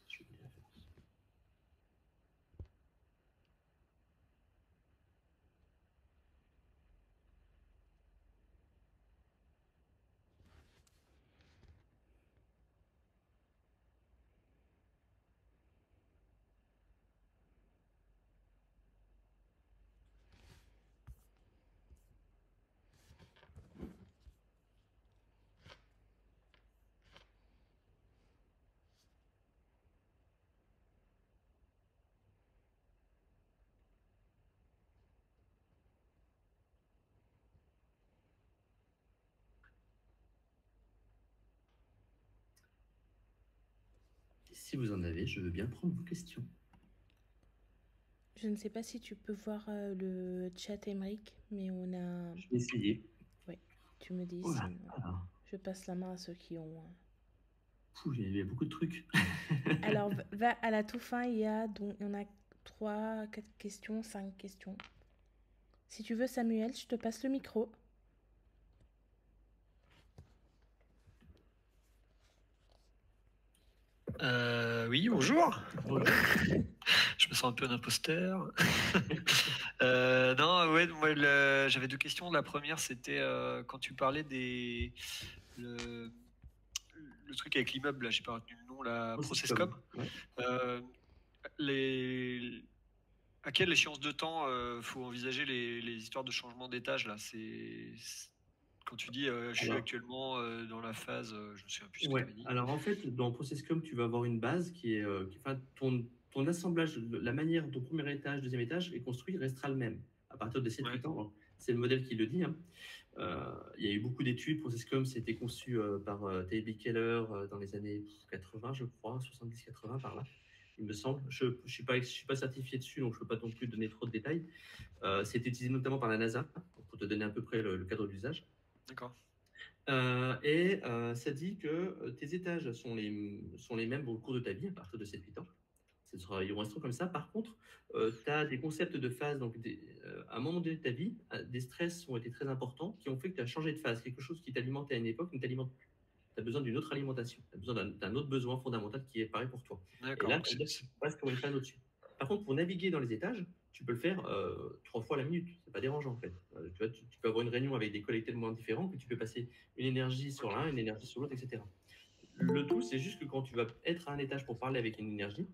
Je vous dis la référence. Si vous en avez, je veux bien prendre vos questions. Je ne sais pas si tu peux voir le chat, Émeric, mais on a... Je vais essayer. Oui, tu me dis, Voilà. sinon je passe la main à ceux qui ont... Il y a beaucoup de trucs. Alors, va à la toute fin, il y en a 3, 4 questions, 5 questions. Si tu veux, Samuel, je te passe le micro. Oui, bonjour. Bonjour. Je me sens un peu un imposteur. Non, ouais, moi, j'avais 2 questions. La première, c'était quand tu parlais le truc avec l'immeuble, là, j'ai pas retenu le nom, la Processcom. Ouais. À quelle échéance de temps faut envisager les histoires de changement d'étage là? Quand tu dis je suis actuellement dans la phase, je me souviens plus ce que tu avais dit. Alors en fait, dans Processcom, tu vas avoir une base qui est, enfin, ton assemblage, la manière dont premier étage, deuxième étage est construit restera le même à partir de 7-8 ans. C'est le modèle qui le dit. Hein. Il y a eu beaucoup d'études. Processcom, c'était conçu par T.B. Keller dans les années 80, je crois, 70-80 par là, il me semble. Je ne suis pas certifié dessus, donc je ne peux pas non plus donner trop de détails. C'était utilisé notamment par la NASA, pour te donner à peu près le cadre d'usage. D'accord. Ça dit que tes étages sont les mêmes au cours de ta vie, à partir de 7-8 ans. Ils resteront comme ça. Par contre, tu as des concepts de phase. Donc, à un moment donné de ta vie, des stress ont été très importants qui ont fait que tu as changé de phase. Quelque chose qui t'alimentait à une époque ne t'alimente plus. Tu as besoin d'une autre alimentation. Tu as besoin d'un autre besoin fondamental qui est pareil pour toi. Et là, tu passes comme une phase au-dessus. Par contre, pour naviguer dans les étages, tu peux le faire 3 fois la minute. C'est pas dérangeant en fait. Tu peux avoir une réunion avec des collectés de moyens différents, que tu peux passer une énergie sur l'un, une énergie sur l'autre, etc. Le tout, c'est juste que quand tu vas être à un étage pour parler avec une énergie,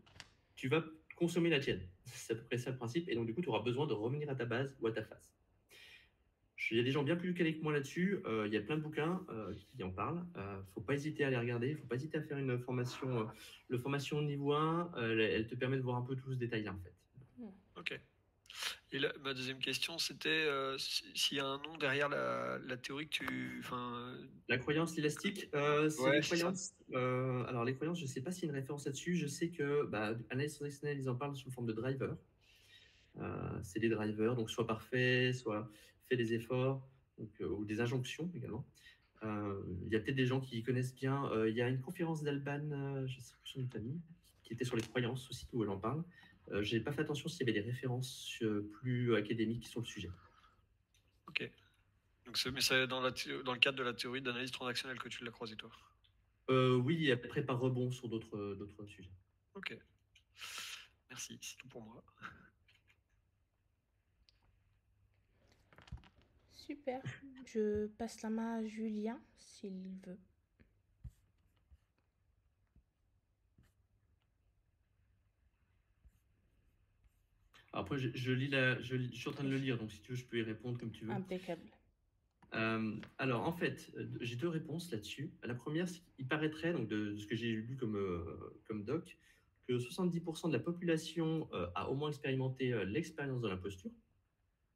tu vas consommer la tienne. C'est à peu près ça le principe. Et donc, du coup, tu auras besoin de revenir à ta base ou à ta phase. Il y a des gens bien plus calés que moi là-dessus. Il y a plein de bouquins qui en parlent. Il ne faut pas hésiter à les regarder. Il ne faut pas hésiter à faire une formation. Le formation niveau 1, elle te permet de voir un peu tout ce détail-là, en fait. Ok. Et là, ma deuxième question, c'était s'il y a un nom derrière la théorie que tu... La croyance élastique, c'est les croyances. Alors, les croyances, je ne sais pas s'il y a une référence là-dessus. Je sais que analyse transactionnelle, ils en parlent sous forme de driver. C'est des drivers, donc soit parfait, soit fait des efforts, donc, ou des injonctions également. Il y a peut-être des gens qui connaissent bien. Il y a une conférence d'Alban, je ne sais plus son nom de famille, qui était sur les croyances aussi, où elle en parle. Je n'ai pas fait attention s'il y avait des références plus académiques sur le sujet. Ok. Donc c'est dans le cadre de la théorie d'analyse transactionnelle que tu l'as croisé, toi? Oui, et après par rebond sur d'autres sujets. Ok. Merci, c'est tout pour moi. Super. Je passe la main à Julien, s'il veut. Après, je suis en train de le lire, donc si tu veux, je peux y répondre comme tu veux. Impeccable. Alors, en fait, j'ai 2 réponses là-dessus. La première, c'est qu'il paraîtrait, donc de ce que j'ai lu comme doc, que 70% de la population a au moins expérimenté l'expérience de l'imposture,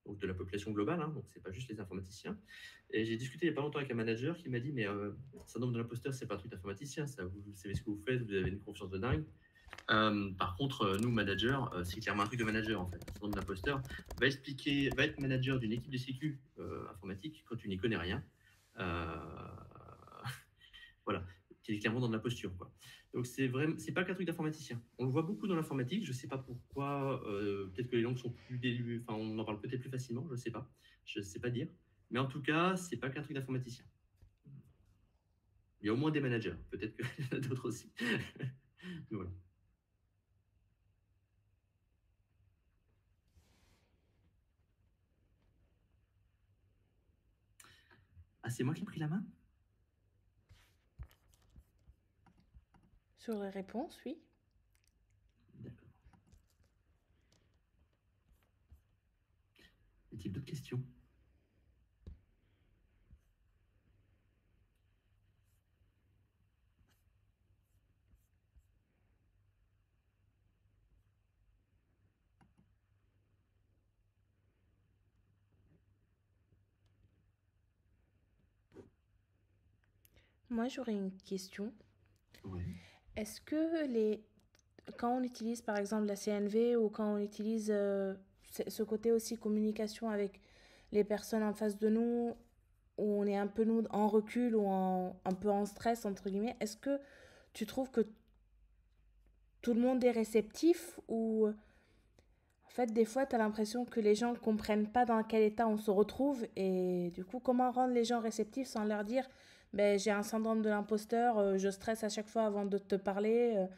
donc de la population globale, hein, donc c'est pas juste les informaticiens. Et j'ai discuté il n'y a pas longtemps avec un manager qui m'a dit, mais syndrome de l'imposteur, c'est pas un truc d'informaticien, ça, vous savez ce que vous faites, vous avez une confiance de dingue. Par contre, nous, managers, c'est clairement un truc de manager en fait. Le syndrome d'imposteur va être manager d'une équipe de sécu informatique quand tu n'y connais rien. Voilà. qui est clairement dans de la posture, quoi. Donc c'est pas qu'un truc d'informaticien. On le voit beaucoup dans l'informatique, je sais pas pourquoi, peut-être que les langues sont plus enfin on en parle peut-être plus facilement, je sais pas dire. Mais en tout cas, c'est pas qu'un truc d'informaticien. Il y a au moins des managers, peut-être qu'il y en a d'autres aussi. Voilà. Ah, c'est moi qui ai pris la main? Sur les réponses, oui. D'accord. Y a-t-il d'autres questions? Moi, j'aurais une question. Ouais. Est-ce que quand on utilise par exemple la CNV ou quand on utilise ce côté aussi communication avec les personnes en face de nous, où on est un peu nous en recul ou un peu en stress, entre guillemets, est-ce que tu trouves que tout le monde est réceptif ou en fait des fois tu as l'impression que les gens ne comprennent pas dans quel état on se retrouve et du coup comment rendre les gens réceptifs sans leur dire ben, j'ai un syndrome de l'imposteur, je stresse à chaque fois avant de te parler.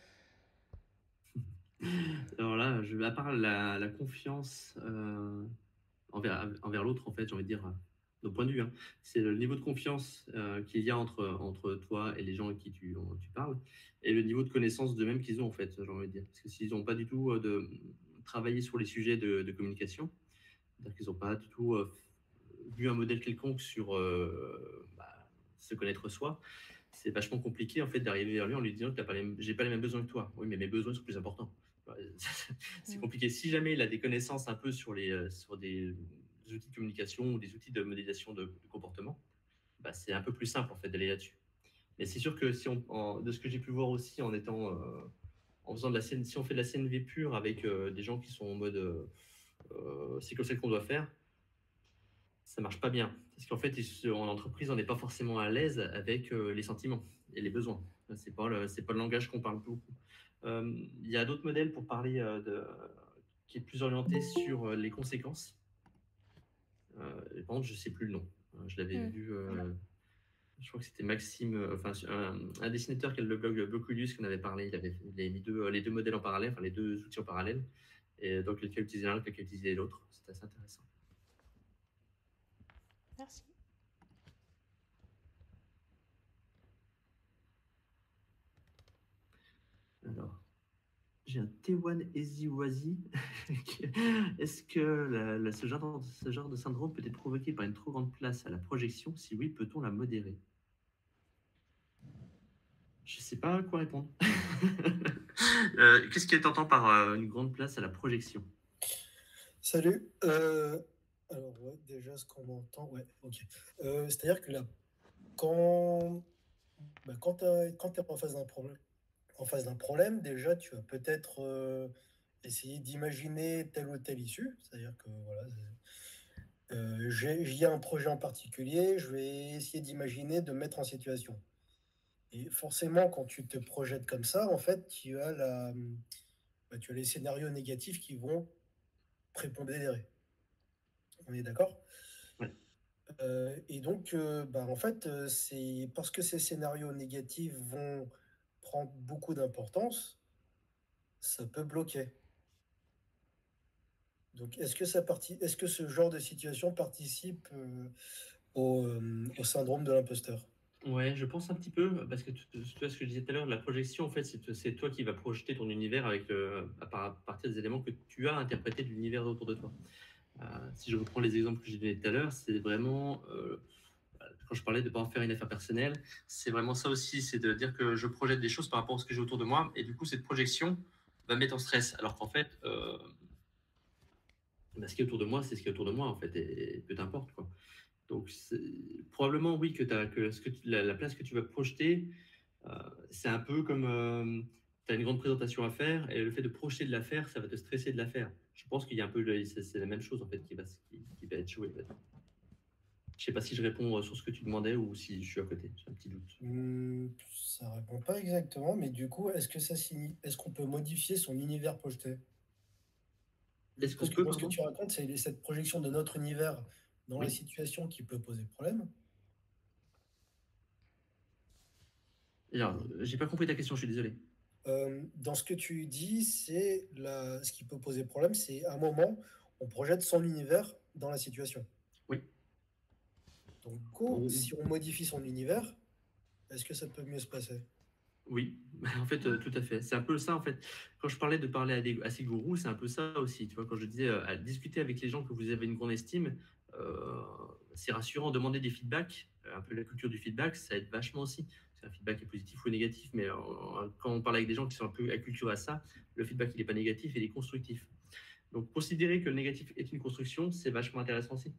Alors là, à part la confiance envers l'autre, en fait, j'ai envie de dire, de point de vue, hein, c'est le niveau de confiance qu'il y a entre toi et les gens avec qui tu parles, et le niveau de connaissance d'eux-mêmes qu'ils ont, en fait, j'ai envie de dire. Parce que s'ils n'ont pas du tout travaillé sur les sujets de communication, c'est-à-dire qu'ils n'ont pas du tout vu un modèle quelconque sur se connaître soi, c'est vachement compliqué en fait d'arriver vers lui en lui disant que j'ai pas les mêmes besoins que toi. Oui, mais mes besoins sont plus importants. C'est compliqué. Si jamais il a des connaissances un peu sur des outils de communication ou des outils de modélisation de comportement, bah, c'est un peu plus simple en fait d'aller là-dessus. Mais c'est sûr que de ce que j'ai pu voir aussi en faisant si on fait de la CNV pure avec des gens qui sont en mode c'est comme ça qu'on doit faire, ça marche pas bien. Parce qu'en fait, en entreprise, on n'est pas forcément à l'aise avec les sentiments et les besoins. C'est pas le langage qu'on parle beaucoup. Il y a d'autres modèles pour parler qui est plus orienté sur les conséquences. Par contre, je sais plus le nom. Je l'avais vu. Je crois que c'était Maxime, enfin un dessinateur qui a le blog Bloculius qu'on avait parlé. Il avait mis les deux modèles en parallèle, enfin les deux outils en parallèle, et donc lequel utiliser l'un, lequel utiliser l'autre. C'était assez intéressant. Merci. Alors, j'ai un Tewan Eziwazi. Est-ce que ce genre de syndrome peut être provoqué par une trop grande place à la projection? Si oui, peut-on la modérer? Je ne sais pas à quoi répondre. Qu'est-ce que tu entends par une grande place à la projection? Salut. Alors, ouais, déjà, ce qu'on entend, ouais, ok. C'est-à-dire que là, quand tu es en face d'un problème, déjà, tu vas peut-être essayer d'imaginer telle ou telle issue. C'est-à-dire que, voilà, il y a un projet en particulier, je vais essayer d'imaginer, de me mettre en situation. Et forcément, quand tu te projettes comme ça, en fait, tu as les scénarios négatifs qui vont prépondérer. On est d'accord? Ouais. Et donc, en fait, c'est parce que ces scénarios négatifs vont prendre beaucoup d'importance, ça peut bloquer. Donc, est-ce que ce genre de situation participe au syndrome de l'imposteur? Ouais, je pense un petit peu, parce que tu vois ce que je disais tout à l'heure, la projection, en fait, c'est toi qui vas projeter ton univers à partir des éléments que tu as interprétés de l'univers autour de toi. Si je reprends les exemples que j'ai donnés tout à l'heure, c'est vraiment, quand je parlais de ne pas en faire une affaire personnelle, c'est vraiment ça aussi, c'est de dire que je projette des choses par rapport à ce que j'ai autour de moi, et du coup, cette projection va me mettre en stress, alors qu'en fait, ce qui est autour de moi, c'est ce qui est autour de moi, en fait, et peu importe, quoi. Donc, probablement, oui, la place que tu vas projeter, c'est un peu comme tu as une grande présentation à faire, et le fait de projeter de la faire, ça va te stresser de la faire. Je pense qu'il y a un peu, c'est la même chose, en fait, qui va être jouée. Je sais pas si je réponds sur ce que tu demandais ou si je suis à côté. J'ai un petit doute. Ça répond pas exactement, mais du coup, est-ce qu'on peut modifier son univers projeté? Est-ce qu'on Parce que peut, moi, ce que pardon? tu racontes, c'est cette projection de notre univers dans la Oui. situation qui peut poser problème. Alors, j'ai pas compris ta question, je suis désolé. Dans ce que tu dis, ce qui peut poser problème, c'est à un moment, on projette son univers dans la situation. Oui. Donc, du coup, si on modifie son univers, est-ce que ça peut mieux se passer? Oui, en fait, tout à fait. C'est un peu ça, en fait. Quand je parlais de parler à ces gourous, c'est un peu ça aussi. Tu vois, quand je disais à discuter avec les gens que vous avez une grande estime, c'est rassurant. Demander des feedbacks, un peu la culture du feedback, ça aide vachement aussi. C'est un feedback est positif ou négatif, mais quand on parle avec des gens qui sont un peu acculturés à ça, le feedback, il n'est pas négatif, il est constructif. Donc, considérer que le négatif est une construction, c'est vachement intéressant aussi.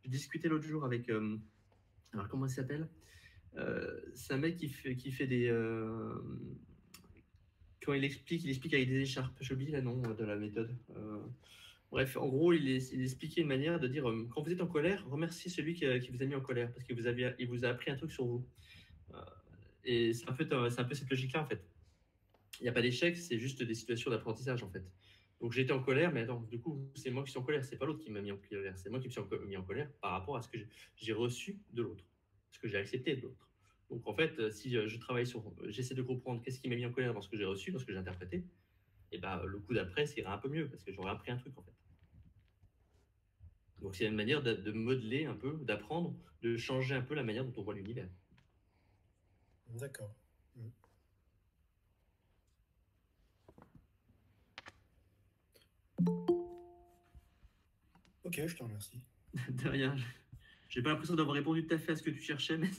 Je discutais l'autre jour avec, alors comment il s'appelle? C'est un mec qui fait des. Quand il explique avec des écharpes. J'oublie le nom de la méthode. Bref, en gros, il expliquait une manière de dire quand vous êtes en colère, remerciez celui qui vous a mis en colère parce qu'il il vous a appris un truc sur vous. Euh, et c'est un peu cette logique-là en fait. Il n'y a pas d'échec, c'est juste des situations d'apprentissage en fait. Donc j'étais en colère, mais attends, du coup, c'est moi qui suis en colère, c'est pas l'autre qui m'a mis en colère, c'est moi qui me suis mis en colère par rapport à ce que j'ai reçu de l'autre, ce que j'ai accepté de l'autre. Donc en fait, si je travaille sur, j'essaie de comprendre qu'est-ce qui m'a mis en colère dans ce que j'ai reçu, dans ce que j'ai interprété, et ben le coup d'après, ça ira un peu mieux parce que j'aurai appris un truc en fait. Donc c'est une manière de modeler un peu, d'apprendre, de changer un peu la manière dont on voit l'univers. D'accord. Ok, je te remercie. De rien. J'ai pas l'impression d'avoir répondu tout à fait à ce que tu cherchais, mais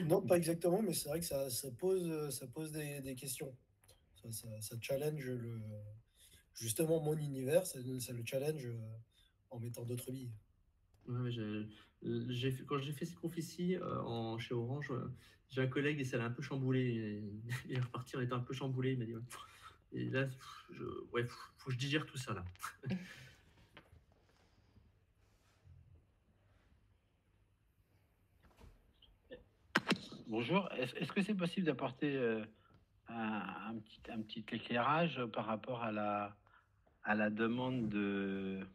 Non, pas exactement, mais c'est vrai que ça pose des questions. Ça challenge justement mon univers, ça le challenge en mettant d'autres billes. ouais, quand j'ai fait ces prophéties chez Orange, j'ai un collègue et ça l'a un peu chamboulé. Il est reparti en étant un peu chamboulé. Il m'a dit ouais. Et là, ouais, faut que je digère tout ça là. Bonjour, est-ce que c'est possible d'apporter un petit éclairage par rapport à la demande de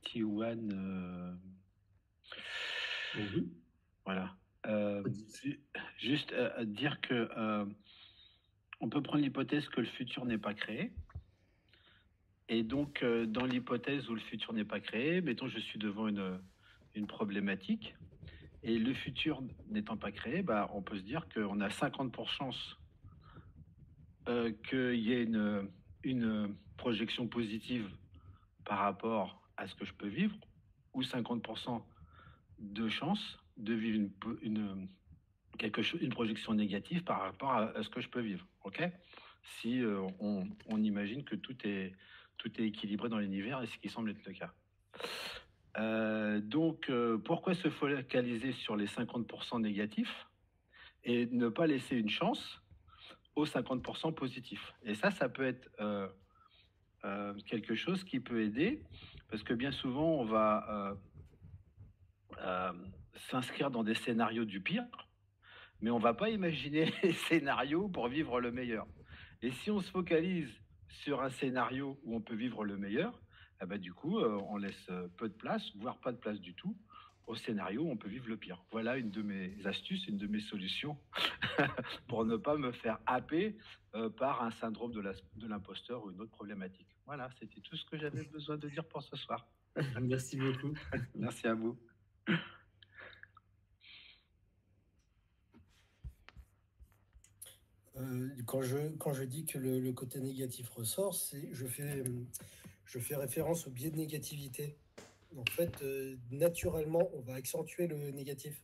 T1 Oui. Voilà. Juste dire que on peut prendre l'hypothèse que le futur n'est pas créé. Et donc, dans l'hypothèse où le futur n'est pas créé, mettons, je suis devant une problématique. Et le futur n'étant pas créé, bah, on peut se dire qu'on a 50% chance qu'il y ait une projection positive par rapport à ce que je peux vivre, ou 50% de chance de vivre une projection négative par rapport à ce que je peux vivre. Ok ? Si on imagine que tout est équilibré dans l'univers, et ce qui semble être le cas. Donc, pourquoi se focaliser sur les 50% négatifs et ne pas laisser une chance aux 50% positifs? Et ça peut être quelque chose qui peut aider, parce que bien souvent, on va s'inscrire dans des scénarios du pire, mais on va pas imaginer les scénarios pour vivre le meilleur. Et si on se focalise sur un scénario où on peut vivre le meilleur, eh ben, du coup, on laisse peu de place, voire pas de place du tout, au scénario où on peut vivre le pire. Voilà une de mes astuces, une de mes solutions pour ne pas me faire happer par un syndrome de l'imposteur ou une autre problématique. Voilà, c'était tout ce que j'avais besoin de dire pour ce soir. Merci beaucoup. Merci à vous. Quand je dis que le côté négatif ressort, je fais référence au biais de négativité. En fait, naturellement, on va accentuer le négatif.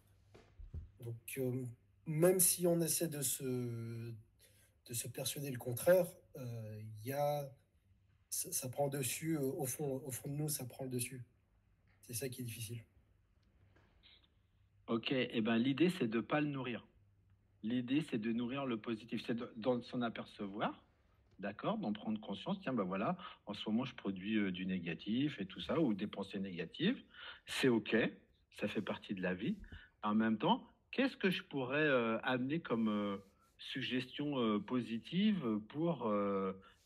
Donc, même si on essaie de se persuader le contraire, ça prend dessus, au fond de nous, ça prend le dessus. C'est ça qui est difficile. Ok, et ben l'idée c'est de ne pas le nourrir. L'idée c'est de nourrir le positif, c'est d'en s'en apercevoir, d'accord, d'en prendre conscience. Tiens, ben voilà, en ce moment je produis du négatif et tout ça, ou des pensées négatives. C'est ok, ça fait partie de la vie. En même temps, qu'est-ce que je pourrais amener comme suggestion positive pour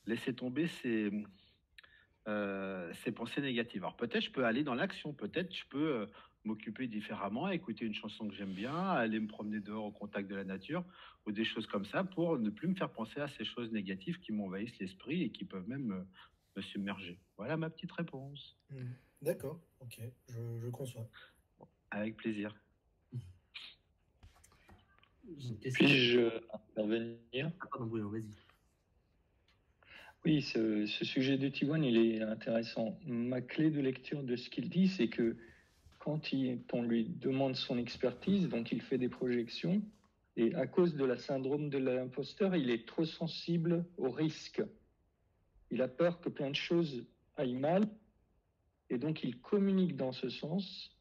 laisser tomber ces pensées négatives? Alors peut-être je peux aller dans l'action, peut-être je peux m'occuper différemment, écouter une chanson que j'aime bien, aller me promener dehors au contact de la nature, ou des choses comme ça, pour ne plus me faire penser à ces choses négatives qui m'envahissent l'esprit et qui peuvent même me submerger. Voilà ma petite réponse. D'accord, ok, je conçois. Avec plaisir. J'ai une question. Puis-je intervenir? Ah, pardon, Bruno, vas-y. Oui, ce sujet de T1, il est intéressant. Ma clé de lecture de ce qu'il dit, c'est que quand on lui demande son expertise, donc il fait des projections, et à cause de la syndrome de l'imposteur, il est trop sensible au risque. Il a peur que plein de choses aillent mal, et donc il communique dans ce sens,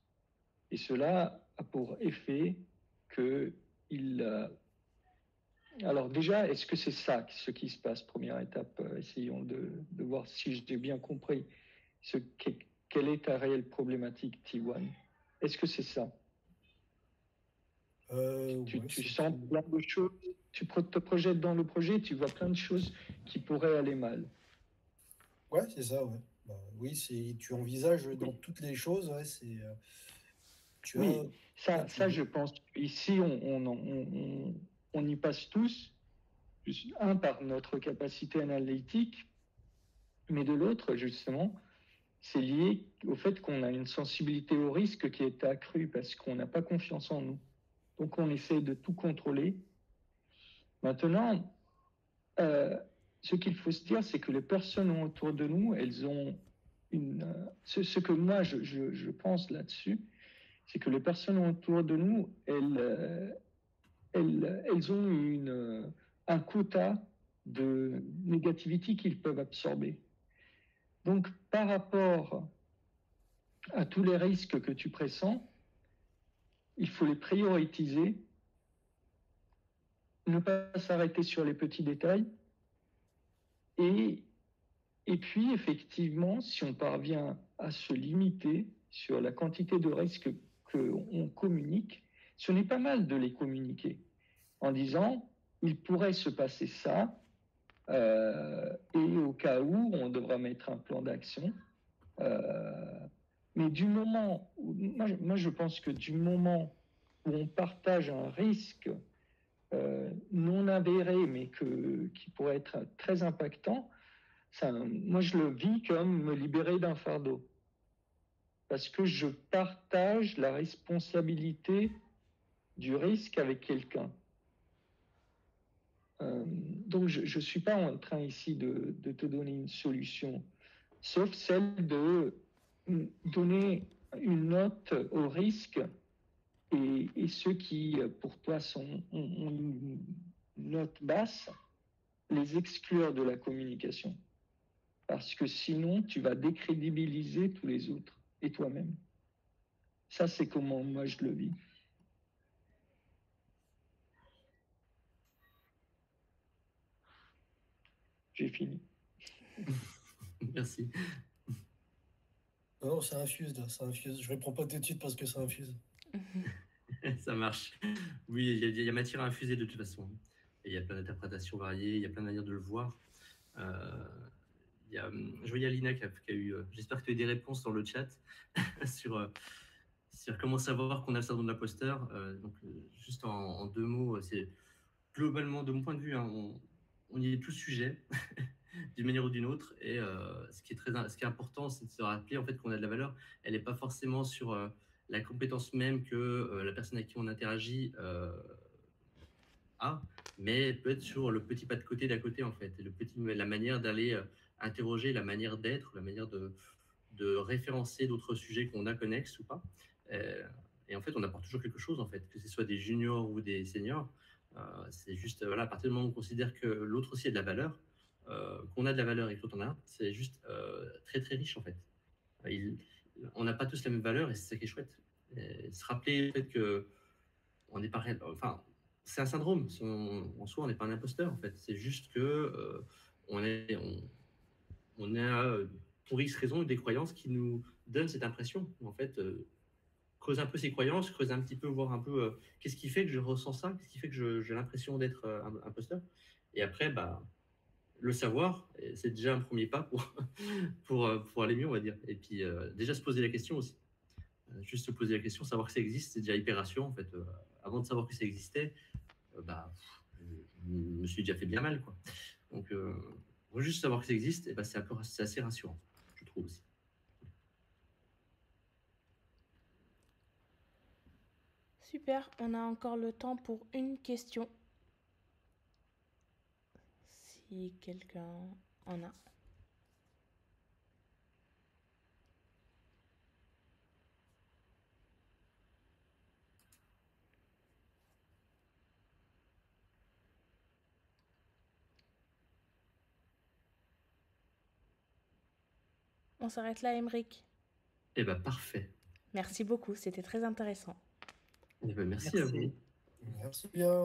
et cela a pour effet qu'il... Alors déjà, est-ce que c'est ça ce qui se passe? Première étape, essayons de voir si j'ai bien compris quelle est ta réelle problématique, T1. Est-ce que c'est ça? Tu sens plein de choses, tu te projettes dans le projet, tu vois plein de choses qui pourraient aller mal. Ouais, c'est ça, ouais. Bah, oui, tu envisages dans toutes les choses, ouais, c'est... ça, je pense. Ici, on y passe tous, par notre capacité analytique, mais de l'autre, justement, c'est lié au fait qu'on a une sensibilité au risque qui est accrue parce qu'on n'a pas confiance en nous. Donc, on essaie de tout contrôler. Maintenant, ce qu'il faut se dire, c'est que les personnes autour de nous, elles ont ce que moi, je pense là-dessus, c'est que les personnes autour de nous, elles ont un quota de négativité qu'ils peuvent absorber. Donc, par rapport à tous les risques que tu pressens, il faut les prioriser, ne pas s'arrêter sur les petits détails, et puis, effectivement, si on parvient à se limiter sur la quantité de risques qu'on communique, ce n'est pas mal de les communiquer en disant il pourrait se passer ça, et au cas où, on devra mettre un plan d'action. Mais du moment où, moi, je pense que du moment où on partage un risque non avéré, mais qui pourrait être très impactant, moi, je le vis comme me libérer d'un fardeau. Parce que je partage la responsabilité du risque avec quelqu'un. Donc, je ne suis pas en train ici de te donner une solution, sauf celle de donner une note au risque et ceux qui, pour toi, ont une note basse, les exclure de la communication. Parce que sinon, tu vas décrédibiliser tous les autres et toi-même. Ça, c'est comment moi je le vis. J'ai fini. Merci. Non, ça infuse, là, ça infuse. Je réponds pas tout de suite parce que ça infuse. Ça marche. Oui, il y a matière à infuser de toute façon. Et il y a plein d'interprétations variées, il y a plein de manières de le voir. Je voyais Alina qui a eu, j'espère que tu as eu des réponses dans le chat sur comment savoir qu'on a le syndrome de l'imposteur. Donc, juste en deux mots, c'est globalement, de mon point de vue, hein, on y est tous sujets d'une manière ou d'une autre. Et ce qui est important, c'est de se rappeler en fait qu'on a de la valeur. Elle n'est pas forcément sur la compétence même que la personne avec qui on interagit a, mais peut-être sur le petit pas de côté d'à côté en fait, et la manière d'aller interroger, la manière d'être, la manière de référencer d'autres sujets qu'on a connexes ou pas. Et en fait, on apporte toujours quelque chose en fait, que ce soit des juniors ou des seniors. C'est juste, voilà, à partir du moment où on considère que l'autre aussi a de la valeur, qu'on a de la valeur et que l'autre en a, c'est juste très très riche en fait. On n'a pas tous la même valeur et c'est ça qui est chouette. Et se rappeler en fait que on est pareil, enfin, c'est un syndrome. En soi, on n'est pas un imposteur en fait. C'est juste que on a pour X raisons des croyances qui nous donnent cette impression. En fait, creuser un peu ses croyances, creuser un petit peu, voir un peu qu'est-ce qui fait que je ressens ça, qu'est-ce qui fait que j'ai l'impression d'être un imposteur. Et après, bah, le savoir, c'est déjà un premier pas pour aller mieux, on va dire. Et puis, déjà se poser la question aussi. Juste se poser la question, savoir que ça existe, c'est déjà hyper rassurant, en fait. Avant de savoir que ça existait, bah, je me suis déjà fait bien mal, quoi. Donc, juste savoir que ça existe, et bah, c'est assez rassurant, je trouve aussi. Super, on a encore le temps pour une question. Si quelqu'un en a. On s'arrête là, Aymeric. Eh ben, parfait. Merci beaucoup, c'était très intéressant. Eh ben, merci à vous. Merci bien.